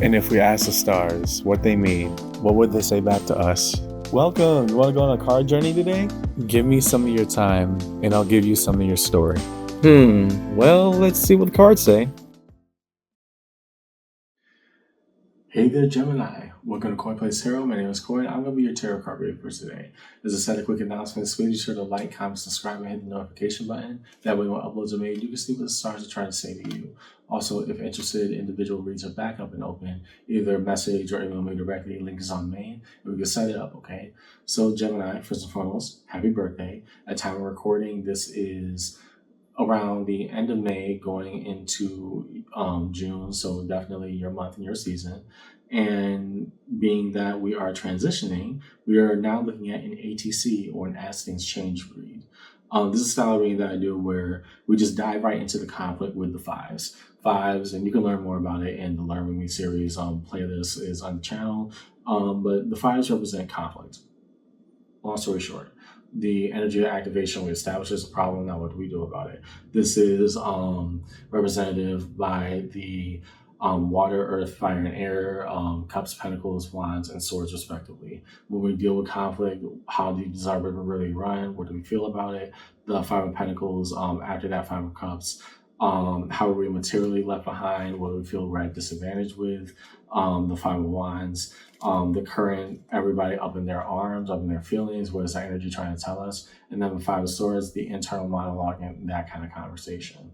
And if we ask the stars what they mean, what would they say back to us? Welcome! You want to go on a card journey today? Give me some of your time, and I'll give you some of your story. Well, let's see what the cards say. Hey there, Gemini. Welcome to Coin Place Tarot. My name is Coin. I'm going to be your tarot card reader for today. As I said, a quick announcement. Please be sure to like, comment, subscribe, and hit the notification button. That way when uploads are made, you can see what the stars are trying to say to you. Also, if interested, individual reads are back up and open. Either message or email me directly. Link is on main, and we can set it up, okay? So, Gemini, first and foremost, happy birthday. At time of recording, this is around the end of May going into June, so definitely your month and your season. And being that we are transitioning, we are now looking at an ATC, or an As Things Change read. This is a style reading that I do where we just dive right into the conflict with the fives. And you can learn more about it in the Learn With Me series. Playlist is on the channel. But the fives represent conflict. Long story short, the energy of activation we establish is a problem. Now, what do we do about it? This is representative by the water, earth, fire, and air, cups, pentacles, wands, and swords, respectively. When we deal with conflict, how do you desire to really run? What do we feel about it? The Five of Pentacles, after that, Five of Cups. How are we materially left behind? What do we feel we're at disadvantage with? The Five of Wands. The current, everybody up in their arms, up in their feelings, what is that energy trying to tell us? And then the Five of Swords, the internal monologue, and that kind of conversation.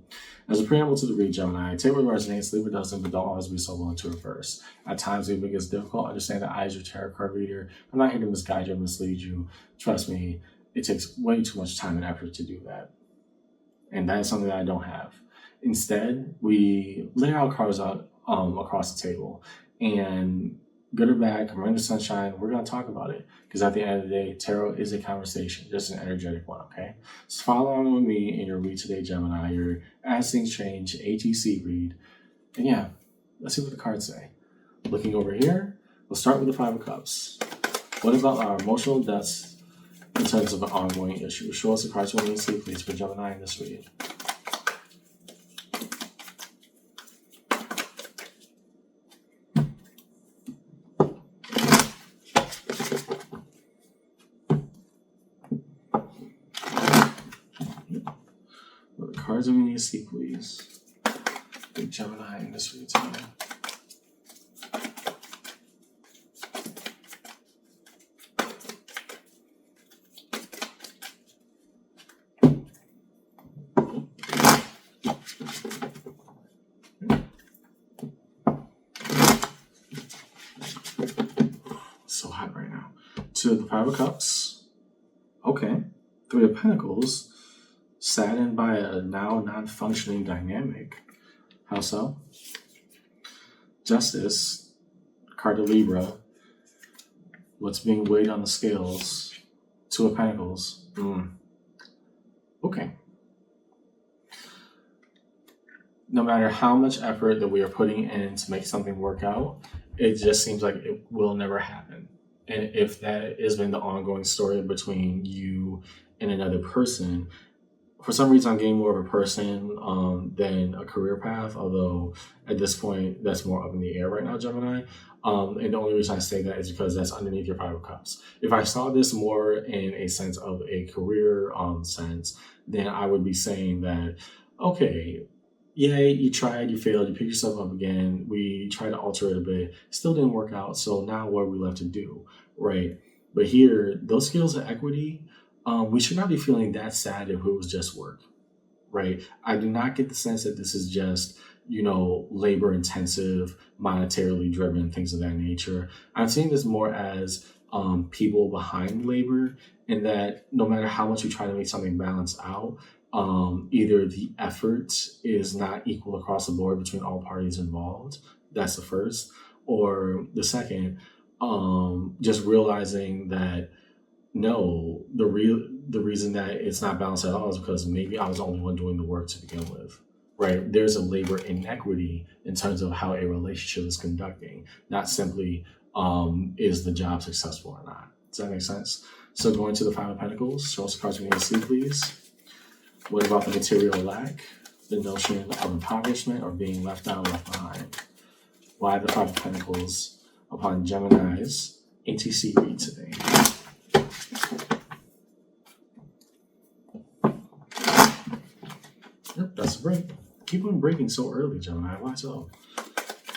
As a preamble to the read, Gemini, take what resonates, leave what doesn't, but don't always be so willing to reverse. At times, even if it gets difficult, understand that I, as your tarot card reader, I'm not here to misguide you or mislead you. Trust me, it takes way too much time and effort to do that. And that is something that I don't have. Instead, we lay our cards out across the table, and good or bad, come rain or sunshine, we're going to talk about it. Because at the end of the day, tarot is a conversation, just an energetic one, okay? So follow along with me in your read today, Gemini, your As Things Change ATC read. And yeah, let's see what the cards say. Looking over here, we'll start with the Five of Cups. What about our emotional depths in terms of an ongoing issue? Show us the cards we need to see, please, for Gemini in this read. Cards we need to see, please. Big Gemini in this read today. So hot right now. Two of the Five of Cups. Okay. Three of Pentacles. Saddened by a now non-functioning dynamic. How so? Justice, card of Libra. What's being weighed on the scales? Two of Pentacles. Okay. No matter how much effort that we are putting in to make something work out, it just seems like it will never happen. And if that has been the ongoing story between you and another person, for some reason, I'm getting more of a person than a career path, although at this point, that's more up in the air right now, Gemini. And the only reason I say that is because that's underneath your Five of Cups. If I saw this more in a sense of a career sense, then I would be saying that, okay, yeah, you tried, you failed, you picked yourself up again, we tried to alter it a bit, still didn't work out, so now what are we left to do, right? But here, those skills of equity, we should not be feeling that sad if it was just work, right? I do not get the sense that this is just, labor intensive, monetarily driven, things of that nature. I'm seeing this more as people behind labor, in that no matter how much you try to make something balance out, either the effort is not equal across the board between all parties involved. That's the first. Or the second, just realizing that no, the reason that it's not balanced at all is because maybe I was the only one doing the work to begin with, right? There's a labor inequity in terms of how a relationship is conducting, not simply is the job successful or not. Does that make sense? So going to the Five of Pentacles, show us the cards we need to see, please. What about the material lack? The notion of impoverishment or being left out, left behind? Why the Five of Pentacles upon Gemini's ATC read today? Yep, that's a break. Keep on breaking so early, Gemini. Why so?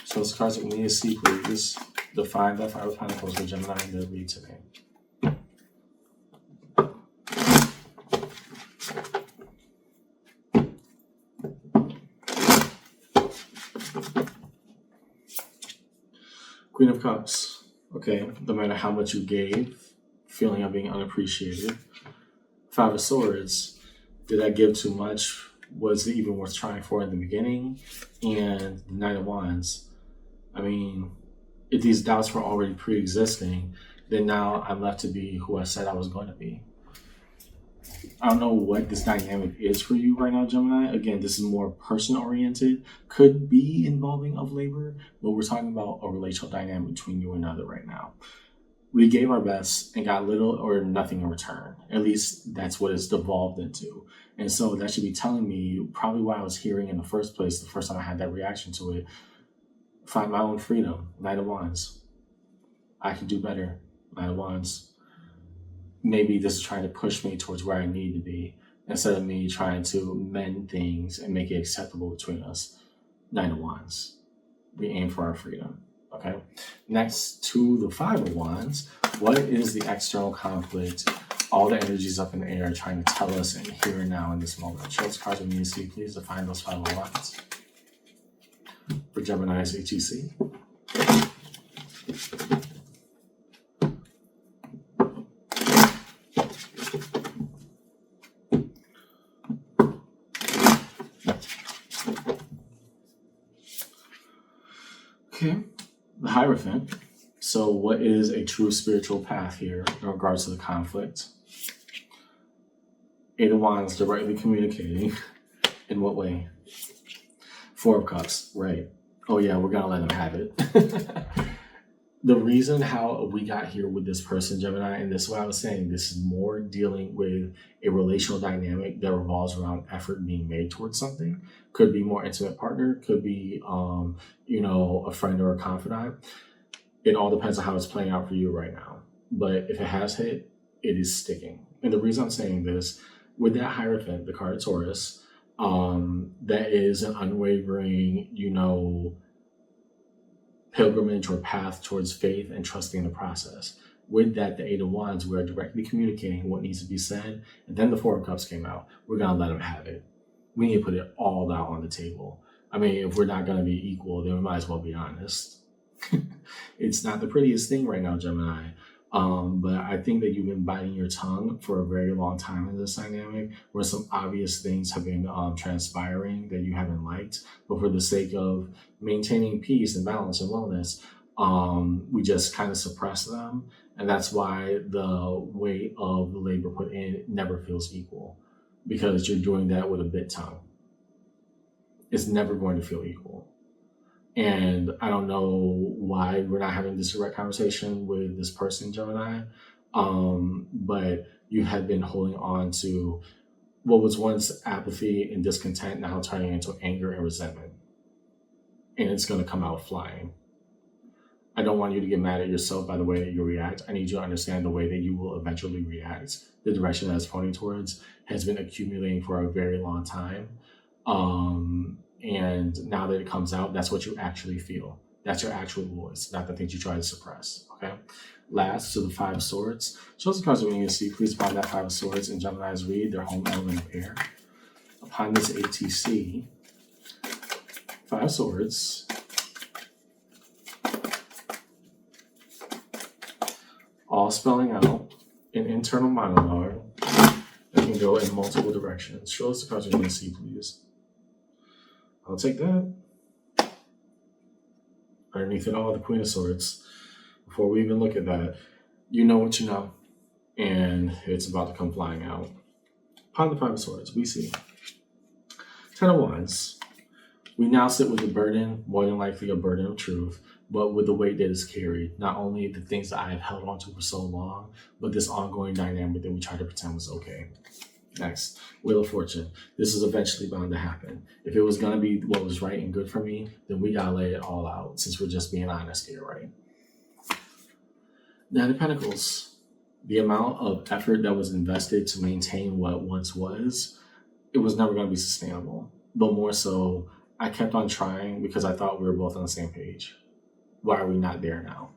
So those cards that we need to see, please. Define the Five of Pentacles for Gemini in their read today. Queen of Cups. Okay, no matter how much you gave, feeling of being unappreciated. Five of Swords. Did I give too much? Was it even worth trying for in the beginning? And the Knight of Wands. I mean, if these doubts were already pre-existing, then now I'm left to be who I said I was going to be. I don't know what this dynamic is for you right now, Gemini. Again, this is more person-oriented. Could be involving of labor, but we're talking about a relational dynamic between you and another right now. We gave our best and got little or nothing in return. At least that's what it's devolved into. And so that should be telling me probably what I was hearing in the first place, the first time I had that reaction to it. Find my own freedom. Knight of Wands. I can do better. Knight of Wands. Maybe this is trying to push me towards where I need to be instead of me trying to mend things and make it acceptable between us. Knight of Wands. We aim for our freedom. Okay. Next to the Five of Wands, what is the external conflict? All the energies up in the air trying to tell us in here and now in this moment. Show us cards we need to see, please, define those Five of Wands for Gemini's HEC. Okay, the Hierophant. So what is a true spiritual path here in regards to the conflict? Eight of Wands, directly communicating. In what way? Four of Cups, right. Oh yeah, we're gonna let them have it. The reason how we got here with this person, Gemini, and this is what I was saying, this is more dealing with a relational dynamic that revolves around effort being made towards something. Could be more intimate partner, could be, a friend or a confidant. It all depends on how it's playing out for you right now. But if it has hit, it is sticking. And the reason I'm saying this, with that Hierophant, the card Taurus, that is an unwavering, pilgrimage or path towards faith and trusting the process. With that, the Eight of Wands, we're directly communicating what needs to be said. And then the Four of Cups came out. We're going to let them have it. We need to put it all out on the table. I mean, if we're not going to be equal, then we might as well be honest. It's not the prettiest thing right now, Gemini. But I think that you've been biting your tongue for a very long time in this dynamic where some obvious things have been transpiring that you haven't liked. But for the sake of maintaining peace and balance and wellness, we just kind of suppress them. And that's why the weight of the labor put in never feels equal, because you're doing that with a bit tongue. It's never going to feel equal. And I don't know why we're not having this direct conversation with this person, Gemini, but you have been holding on to what was once apathy and discontent, now turning into anger and resentment. And it's going to come out flying. I don't want you to get mad at yourself by the way that you react. I need you to understand the way that you will eventually react. The direction that it's pointing towards has been accumulating for a very long time. And now that it comes out, that's what you actually feel. That's your actual voice, not the things you try to suppress, okay? Last, to the Five of Swords. Show us the cards that we need to see. Please find that Five of Swords in Gemini's read, their home element of air. Upon this ATC, Five of Swords. All spelling out an internal monologue that can go in multiple directions. Show us the cards we need to see, please. I'll take that. Underneath it all, the Queen of Swords. Before we even look at that, you know what you know. And it's about to come flying out. Upon the Five of Swords, we see Ten of Wands. We now sit with the burden, more than likely a burden of truth, but with the weight that is carried. Not only the things that I have held on to for so long, but this ongoing dynamic that we try to pretend was okay. Next, Wheel of Fortune. This is eventually bound to happen. If it was going to be what was right and good for me, then we got to lay it all out since we're just being honest here, right? Nine of Pentacles. The amount of effort that was invested to maintain what once was, it was never going to be sustainable. But more so, I kept on trying because I thought we were both on the same page. Why are we not there now?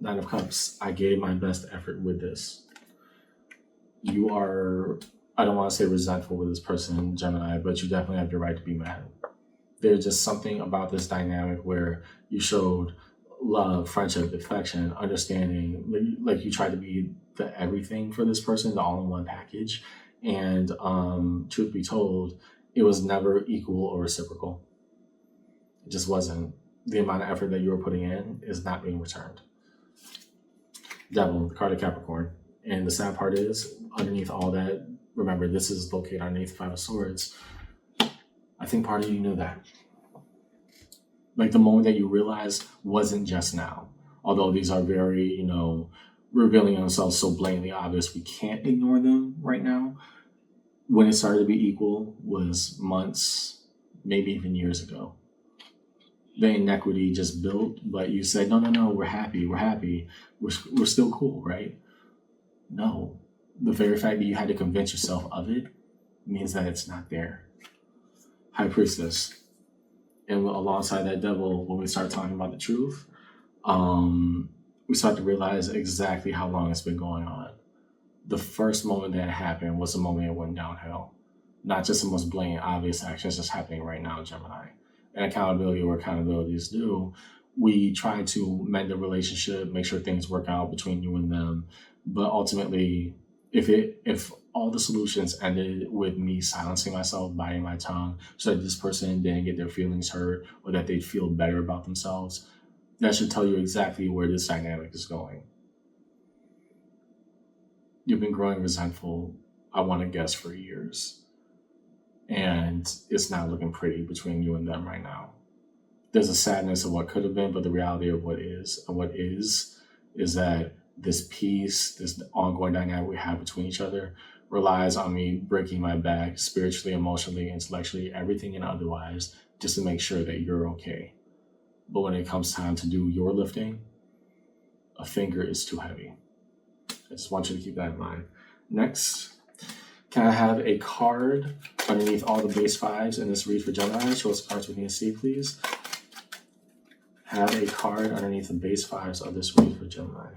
Nine of Cups. I gave my best effort with this. You are, I don't want to say resentful with this person, Gemini, but you definitely have your right to be mad. There's just something about this dynamic where you showed love, friendship, affection, understanding, like you tried to be the everything for this person, the all-in-one package. And truth be told, it was never equal or reciprocal. It just wasn't. The amount of effort that you were putting in is not being returned. Devil, the card of Capricorn. And the sad part is, underneath all that, remember, this is located underneath the Five of Swords. I think part of you knew that. Like the moment that you realized wasn't just now. Although these are very, revealing themselves so blatantly obvious, we can't ignore them right now. When it started to be equal was months, maybe even years ago. The inequity just built, but you said, no, we're happy, we're still cool, right? No, the very fact that you had to convince yourself of it means that it's not there. High Priestess. And alongside that Devil, when we start talking about the truth, we start to realize exactly how long it's been going on. The first moment that it happened was the moment it went downhill. Not just the most blatant, obvious actions that's happening right now, Gemini. And accountability where accountability is due. We try to mend the relationship, make sure things work out between you and them. But ultimately, if all the solutions ended with me silencing myself, biting my tongue, so that this person didn't get their feelings hurt or that they'd feel better about themselves, that should tell you exactly where this dynamic is going. You've been growing resentful, I want to guess, for years. And it's not looking pretty between you and them right now. There's a sadness of what could have been, but the reality of what is. And what is that this peace, this ongoing dynamic we have between each other relies on me breaking my back spiritually, emotionally, intellectually, everything and otherwise, just to make sure that you're okay. But when it comes time to do your lifting, a finger is too heavy. I just want you to keep that in mind. Next, can I have a card underneath all the base fives in this read for Gemini? Show us the cards we need to see, please. Have a card underneath the base fives of this read for Gemini.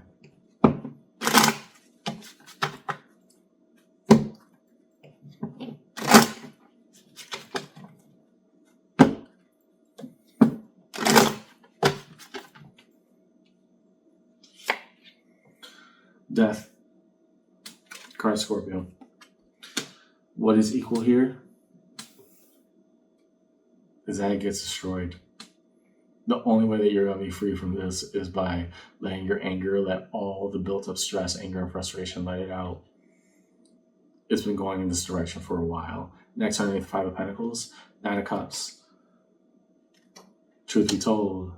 Death. Card Scorpio. What is equal here is that it gets destroyed. The only way that you're going to be free from this is by letting your anger, let all the built up stress, anger, and frustration, let it out. It's been going in this direction for a while. Next, underneath the Five of Pentacles, Nine of Cups. Truth be told,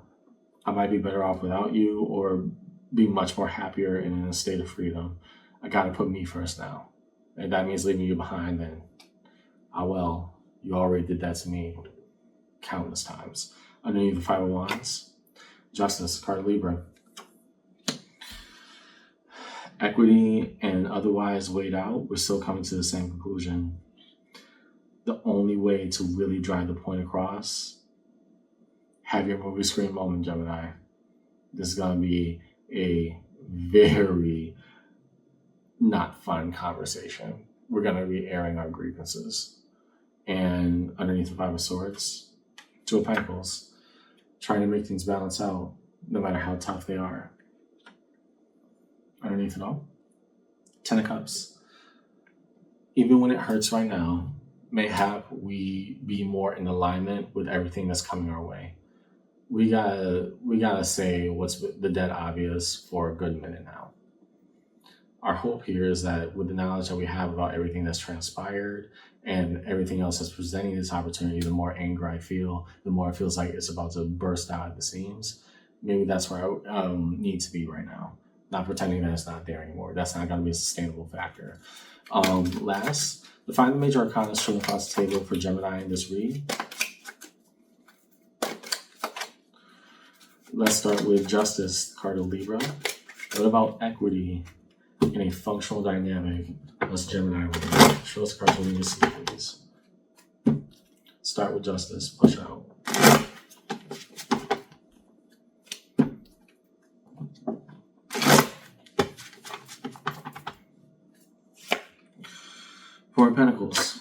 I might be better off without you or be much more happier and in a state of freedom. I got to put me first now. And that means leaving you behind, then, well, you already did that to me countless times. Underneath the Five of Wands, Justice, card Libra. Equity and otherwise weighed out, we're still coming to the same conclusion. The only way to really drive the point across, have your movie screen moment, Gemini. This is going to be a very not fun conversation. We're going to be airing our grievances. And underneath the Five of Swords, Two of Pentacles, trying to make things balance out no matter how tough they are. Underneath it all, Ten of Cups. Even when it hurts right now, mayhap we be more in alignment with everything that's coming our way. We gotta say what's the dead obvious for a good minute now. Our hope here is that with the knowledge that we have about everything that's transpired and everything else that's presenting this opportunity, the more anger I feel, the more it feels like it's about to burst out at the seams. Maybe that's where I need to be right now. not pretending that it's not there anymore. That's not going to be a sustainable factor. Last, define the major arcana shown across the table for Gemini in this read. Let's start with Justice, card of Libra. What about equity in a functional dynamic? Let's Gemini read. Show us the card of Libra, please. Start with Justice, push out. Four of Pentacles,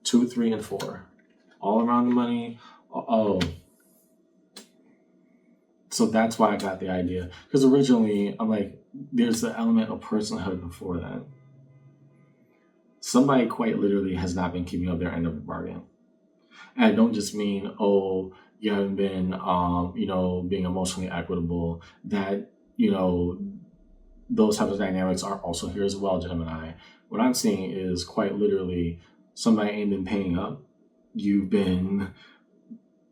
2, 3, and 4. All around the money. Oh. So that's why I got the idea. Because originally, I'm like, there's the element of personhood before that. Somebody quite literally has not been keeping up their end of the bargain. And I don't just mean, oh, you haven't been, being emotionally equitable. That, those types of dynamics are also here as well, Gemini. What I'm seeing is quite literally somebody ain't been paying up. You've been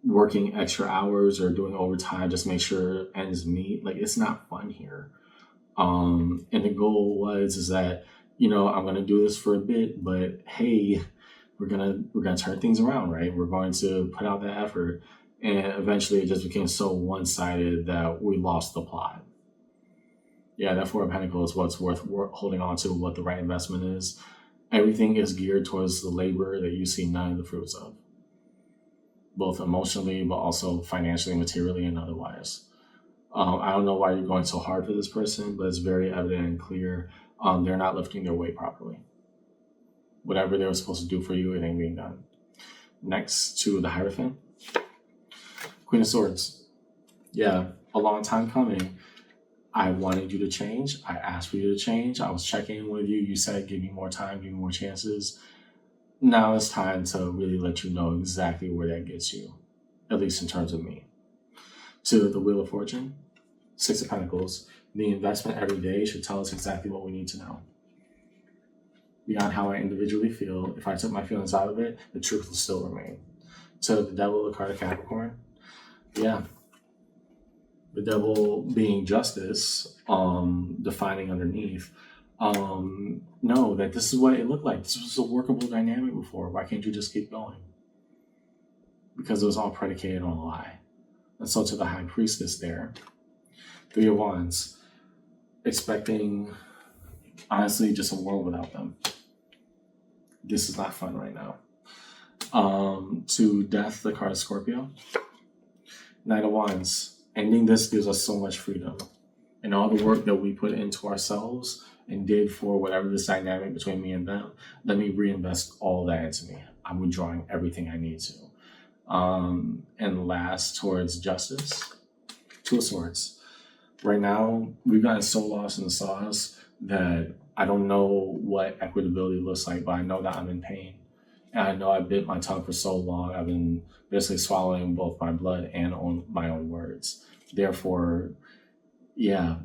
working extra hours or doing overtime just to make sure ends meet. Like, it's not fun here. And the goal is that, I'm going to do this for a bit, but hey, we're gonna turn things around, right? We're going to put out that effort, and eventually it just became so one-sided that we lost the plot. Yeah, that Four of Pentacles is what's worth holding on to, what the right investment is. Everything is geared towards the labor that you see none of the fruits of, both emotionally, but also financially, materially, and otherwise. I don't know why you're going so hard for this person, but it's very evident and clear. They're not lifting their weight properly. Whatever they were supposed to do for you, it ain't being done. Next to the Hierophant, Queen of Swords. Yeah, a long time coming. I wanted you to change. I asked for you to change. I was checking in with you. You said, give me more time, give me more chances. Now it's time to really let you know exactly where that gets you, at least in terms of me. To the Wheel of Fortune, Six of Pentacles. The investment every day should tell us exactly what we need to know. Beyond how I individually feel, if I took my feelings out of it, the truth will still remain. To the Devil, the card of Capricorn. Yeah. The Devil being justice, defining underneath. No, that this is what it looked like. This was a workable dynamic before. Why can't you just keep going? Because it was all predicated on a lie. And so to the High Priestess there, Three of Wands, expecting, honestly, just a world without them. This is not fun right now. To Death, the card of Scorpio. Knight of Wands. Ending this gives us so much freedom. And all the work that we put into ourselves and did for whatever this dynamic between me and them, let me reinvest all that into me. I'm withdrawing everything I need to. And last, towards Justice, Two of Swords. Right now, we've gotten so lost in the sauce that I don't know what equitability looks like, but I know that I'm in pain. And I know I bit my tongue for so long. I've been basically swallowing both my blood and my own words. Therefore, yeah,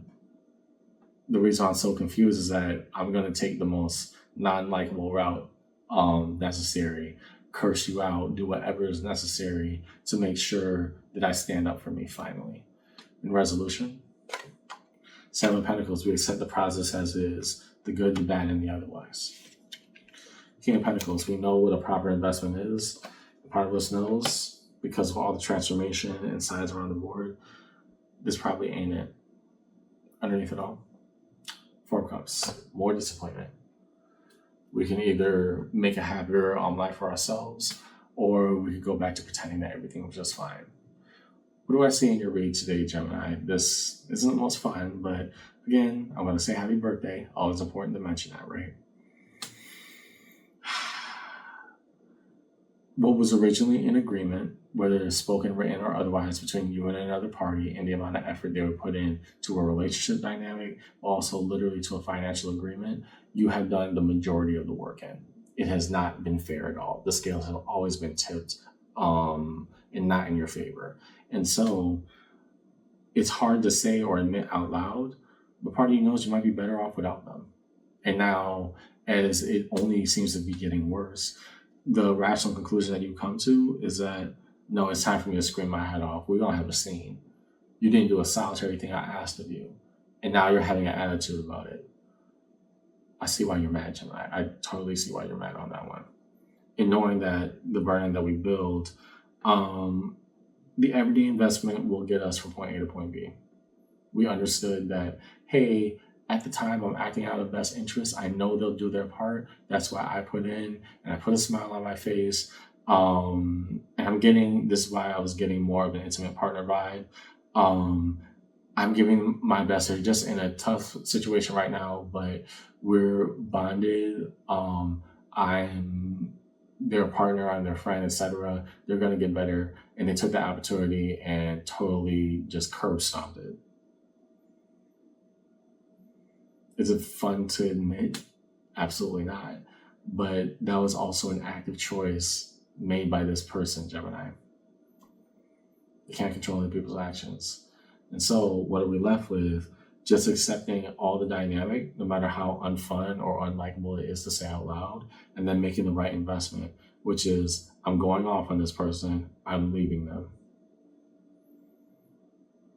the reason I'm so confused is that I'm going to take the most non-likable route necessary, curse you out, do whatever is necessary to make sure that I stand up for me finally. In resolution, Seven of Pentacles, we accept the process as is, the good, the bad, and the otherwise. King of Pentacles, we know what a proper investment is. Part of us knows, because of all the transformation and signs around the board, this probably ain't it. Underneath it all, Four of Cups, more disappointment. We can either make a happier life for ourselves, or we could go back to pretending that everything was just fine. What do I see in your read today, Gemini? This isn't the most fun, but again, I'm going to say happy birthday. Always important to mention that, right? What was originally an agreement, whether it's spoken, written, or otherwise, between you and another party, and the amount of effort they would put in to a relationship dynamic, also literally to a financial agreement, you have done the majority of the work in. It has not been fair at all. The scales have always been tipped and not in your favor. And so it's hard to say or admit out loud, but part of you knows you might be better off without them. And now, as it only seems to be getting worse, the rational conclusion that you come to is that, no, it's time for me to scream my head off. We're going to have a scene. You didn't do a solitary thing I asked of you. and now you're having an attitude about it. I see why you're mad, Gemini. I totally see why you're mad on that one. And knowing that the brand that we build, um, the everyday investment will get us from point A to point B. We understood that, hey, at the time I'm acting out of best interest. I know they'll do their part. That's why I put in and I put a smile on my face. And I'm getting this is why I was getting more of an intimate partner vibe. Um, I'm giving my best. They're just in a tough situation right now, but we're bonded. I'm their partner, I'm their friend, etc. They're gonna get better, and they took the opportunity and totally just curb stomped it. Is it fun to admit? Absolutely not. But that was also an active choice made by this person, Gemini. You can't control other people's actions. And so, what are we left with? Just accepting all the dynamic, no matter how unfun or unlikable it is to say out loud, and then making the right investment, which is I'm going off on this person, I'm leaving them.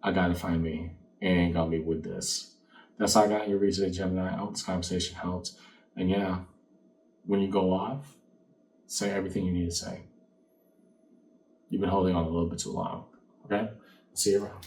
I gotta find me. It ain't gonna be with this. That's all I got in your research, Gemini. I hope this conversation helped. And yeah, when you go off, say everything you need to say. You've been holding on a little bit too long. Okay? See you around.